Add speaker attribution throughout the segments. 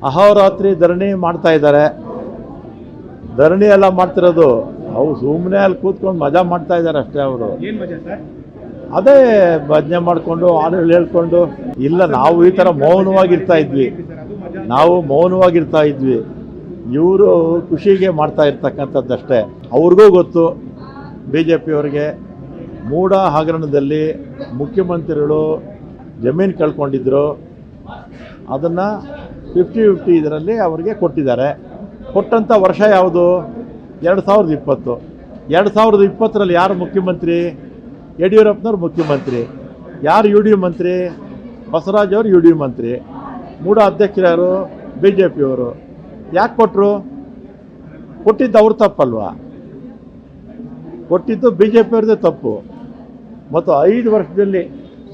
Speaker 1: ಅಹೋರಾತ್ರಿ ಧರಣಿ ಮಾಡ್ತಾ ಇದ್ದಾರೆ. ಧರಣಿ ಎಲ್ಲ ಮಾಡ್ತಿರೋದು ಅವು ಸುಮ್ಮನೆ ಅಲ್ಲಿ ಕೂತ್ಕೊಂಡು ಮಜಾ ಮಾಡ್ತಾ ಇದ್ದಾರೆ ಅಷ್ಟೇ. ಅವರು ಅದೇ ಭಜನೆ ಮಾಡಿಕೊಂಡು ಹಾಡುಗಳು ಹೇಳ್ಕೊಂಡು. ಇಲ್ಲ, ನಾವು ಈ ಥರ ಮೌನವಾಗಿರ್ತಾ ಇದ್ವಿ. ಇವರು ಖುಷಿಗೆ ಮಾಡ್ತಾ ಇರ್ತಕ್ಕಂಥದ್ದಷ್ಟೇ. ಅವ್ರಿಗೂ ಗೊತ್ತು, ಬಿ ಜೆ ಪಿಯವ್ರಿಗೆ ಮೂಡ ಹಗರಣದಲ್ಲಿ ಮುಖ್ಯಮಂತ್ರಿಗಳು ಜಮೀನು ಕಳ್ಕೊಂಡಿದ್ರು. ಅದನ್ನು 50-50 ಇದರಲ್ಲಿ ಅವರಿಗೆ ಕೊಟ್ಟಿದ್ದಾರೆ. ಕೊಟ್ಟಂಥ ವರ್ಷ ಯಾವುದು? 2020. 2020ರಲ್ಲಿ ಯಾರು ಮುಖ್ಯಮಂತ್ರಿ? ಯಡಿಯೂರಪ್ಪನವ್ರು ಮುಖ್ಯಮಂತ್ರಿ. ಯಾರು ಯು ಡಿ ಮಂತ್ರಿ? ಬಸವರಾಜ್ ಅವರು ಯು ಡಿ ಮಂತ್ರಿ. ಮೂಡ ಅಧ್ಯಕ್ಷರು ಬಿ ಜೆ ಪಿಯವರು. ಯಾಕೆ ಕೊಟ್ಟರು? ಕೊಟ್ಟಿದ್ದು ಅವ್ರ ತಪ್ಪಲ್ವಾ? ಕೊಟ್ಟಿದ್ದು ಬಿ ಜೆ ಪಿಯವ್ರದ್ದೇ ತಪ್ಪು. ಮತ್ತು 5 ವರ್ಷದಲ್ಲಿ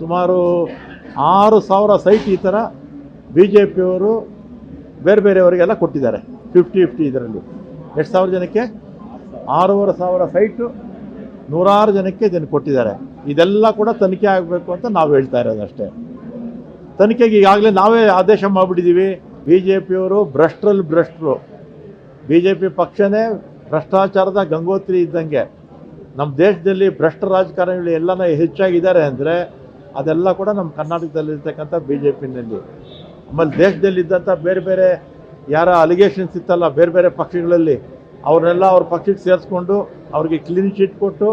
Speaker 1: ಸುಮಾರು 6,000 ಸೈಟ್ ಈ ಥರ ಬಿ ಜೆ ಪಿಯವರು ಬೇರೆ ಬೇರೆಯವರಿಗೆಲ್ಲ ಕೊಟ್ಟಿದ್ದಾರೆ. 50-50 ಇದರಲ್ಲಿ ಎಷ್ಟು ಸಾವಿರ ಜನಕ್ಕೆ? 6,500 ಸೈಟು 100 ಜನಕ್ಕೆ ಇದನ್ನು ಕೊಟ್ಟಿದ್ದಾರೆ. ಇದೆಲ್ಲ ಕೂಡ ತನಿಖೆ ಆಗಬೇಕು ಅಂತ ನಾವು ಹೇಳ್ತಾ ಇರೋದಷ್ಟೇ. ತನಿಖೆಗೆ ಈಗಾಗಲೇ ನಾವೇ ಆದೇಶ ಮಾಡಿಬಿಟ್ಟಿದ್ದೀವಿ. ಬಿ ಜೆ ಪಿಯವರು ಭ್ರಷ್ಟರು. ಬಿ ಜೆ ಪಿ ಪಕ್ಷನೇ ಭ್ರಷ್ಟಾಚಾರದ ಗಂಗೋತ್ರಿ ಇದ್ದಂಗೆ. ನಮ್ಮ ದೇಶದಲ್ಲಿ ಭ್ರಷ್ಟ ರಾಜಕಾರಣಿಗಳು ಎಲ್ಲನೂ ಹೆಚ್ಚಾಗಿದ್ದಾರೆ ಅಂದರೆ ಅದೆಲ್ಲ ಕೂಡ ನಮ್ಮ ಕರ್ನಾಟಕದಲ್ಲಿರ್ತಕ್ಕಂಥ ಬಿ ಜೆ ಪಿನಲ್ಲಿ. ಆಮೇಲೆ ದೇಶದಲ್ಲಿದ್ದಂಥ ಬೇರೆ ಬೇರೆ ಯಾರ ಅಲಿಗೇಷನ್ಸ್ ಇತ್ತಲ್ಲ ಬೇರೆ ಬೇರೆ ಪಕ್ಷಗಳಲ್ಲಿ, ಅವ್ರನ್ನೆಲ್ಲ ಅವ್ರ ಪಕ್ಷಕ್ಕೆ ಸೇರಿಸ್ಕೊಂಡು ಅವ್ರಿಗೆ ಕ್ಲೀನ್ ಚೀಟ್ ಕೊಟ್ಟು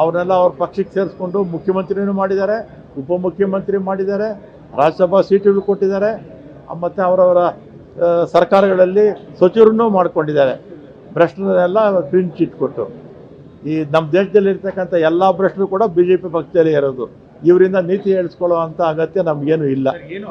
Speaker 1: ಅವ್ರನ್ನೆಲ್ಲ ಅವ್ರ ಪಕ್ಷಕ್ಕೆ ಸೇರಿಸ್ಕೊಂಡು ಮುಖ್ಯಮಂತ್ರಿನೂ ಮಾಡಿದ್ದಾರೆ, ಉಪಮುಖ್ಯಮಂತ್ರಿ ಮಾಡಿದ್ದಾರೆ, ರಾಜ್ಯಸಭಾ ಸೀಟುಗಳು ಕೊಟ್ಟಿದ್ದಾರೆ, ಮತ್ತು ಅವರವರ ಸರ್ಕಾರಗಳಲ್ಲಿ ಸಚಿವರನ್ನೂ ಮಾಡ್ಕೊಂಡಿದ್ದಾರೆ. ಭ್ರಷ್ಟರನ್ನೆಲ್ಲ ಕ್ಲೀನ್ ಚೀಟ್ ಕೊಟ್ಟು. ಈ ನಮ್ಮ ದೇಶದಲ್ಲಿರ್ತಕ್ಕಂಥ ಎಲ್ಲ ಭ್ರಷ್ಟರು ಕೂಡ ಬಿ ಜೆ ಪಿ ಪಕ್ಷದಲ್ಲಿ ಇರೋದು. ಇವರಿಂದ ನೀತಿ ಹೇಳಿಸ್ಕೊಳ್ಳೋ ಅಂಥ ಅಗತ್ಯ ನಮಗೇನು ಇಲ್ಲ.